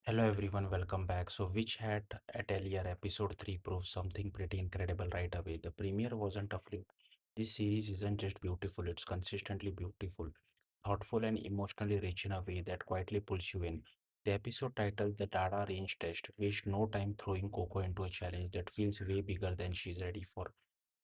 Hello everyone, welcome back. So, Witch Hat Atelier episode 3 proves something pretty incredible right away. The premiere wasn't a fluke. This series isn't just beautiful, it's consistently beautiful, thoughtful, and emotionally rich in a way that quietly pulls you in. The episode titled The Dadah Range Test wastes no time throwing Coco into a challenge that feels way bigger than she's ready for.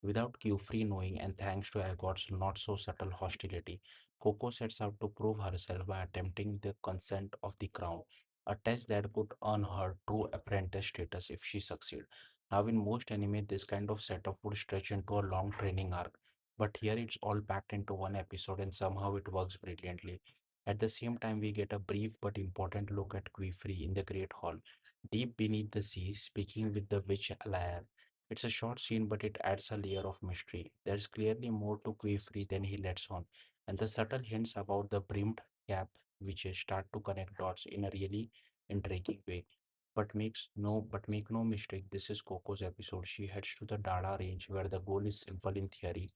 Without Q-free knowing and thanks to Agot's not so subtle hostility, Coco sets out to prove herself by attempting the consent of the crown, a test that could earn her true apprentice status if she succeeds. Now, in most anime, this kind of setup would stretch into a long training arc, but here it's all packed into one episode and somehow it works brilliantly. At the same time, we get a brief but important look at Queefree in the Great Hall, deep beneath the sea, speaking with the witch Alair. It's a short scene, but it adds a layer of mystery. There's clearly more to Queefree than he lets on, and the subtle hints about the brimmed cap witches start to connect dots in a really intriguing way. But make no mistake, this is Coco's episode. She heads to the Dada range where the goal is simple in theory.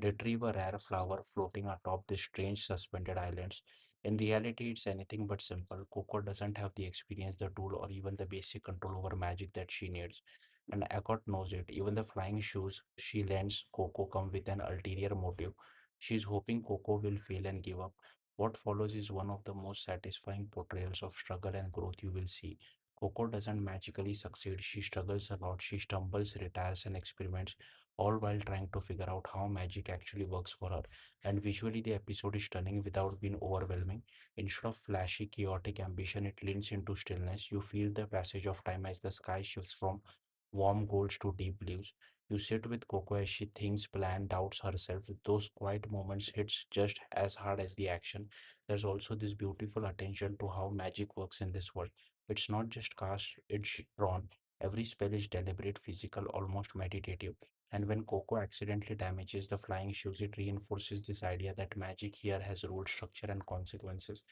Retrieve a rare flower floating atop these strange suspended islands. In reality, it's anything but simple. Coco doesn't have the experience, the tool, or even the basic control over magic that she needs. And Akot knows it. Even the flying shoes she lends Coco come with an ulterior motive. She's hoping Coco will fail and give up. What follows is one of the most satisfying portrayals of struggle and growth you will see. Coco doesn't magically succeed. She struggles a lot. She stumbles, retires, and experiments, all while trying to figure out how magic actually works for her. And visually, the episode is stunning without being overwhelming. Instead of flashy, chaotic ambition, it leans into stillness. You feel the passage of time as the sky shifts from warm golds to deep blues. You sit with Coco as she thinks, plans, doubts herself. Those quiet moments hits just as hard as the action. There's also this beautiful attention to how magic works in this world. It's not just cast, it's drawn. Every spell is deliberate, physical, almost meditative. And when Coco accidentally damages the flying shoes, it reinforces this idea that magic here has rule, structure, and consequences.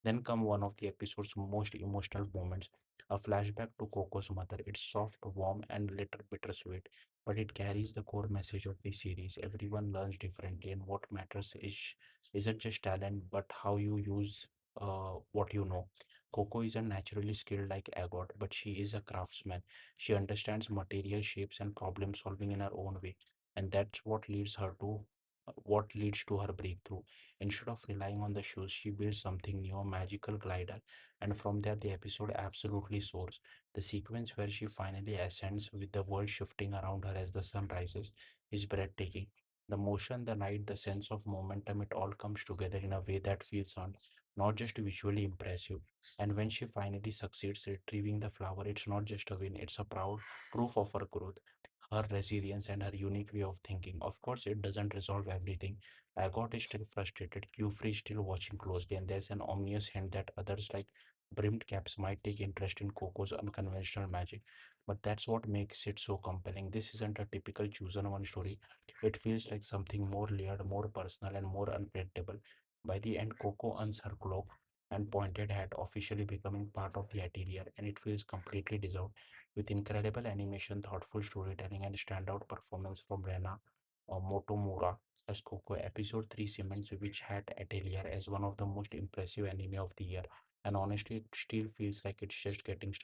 Then come one of the episode's most emotional moments, a flashback to Coco's mother. It's soft, warm, and a little bittersweet, but it carries the core message of the series. Everyone learns differently, and what matters isn't just talent, but how you use what you know. Coco isn't naturally skilled like Agot, but she is a craftsman. She understands material shapes and problem solving in her own way, and that's what leads to her breakthrough. Instead of relying on the shoes, she builds something new, a magical glider, and from there the episode absolutely soars. The sequence where she finally ascends with the world shifting around her as the sun rises is breathtaking. The motion, the light, the sense of momentum, it all comes together in a way that feels on not just visually impressive. And when she finally succeeds retrieving the flower, it's not just a win, it's a proud proof of her growth, her resilience, and her unique way of thinking. Of course, it doesn't resolve everything. Agot is still frustrated, Q-Free is still watching closely, and there's an ominous hint that others like brimmed caps might take interest in Coco's unconventional magic. But that's what makes it so compelling. This isn't a typical chosen one story. It feels like something more layered, more personal, and more unpredictable. By the end, Coco earns her cloak and pointed hat, officially becoming part of the Atelier, and it feels completely deserved. With incredible animation, thoughtful storytelling, and standout performance from Rena Motomura as Coco, episode 3 cements which had Atelier as one of the most impressive anime of the year. And honestly, it still feels like it's just getting started.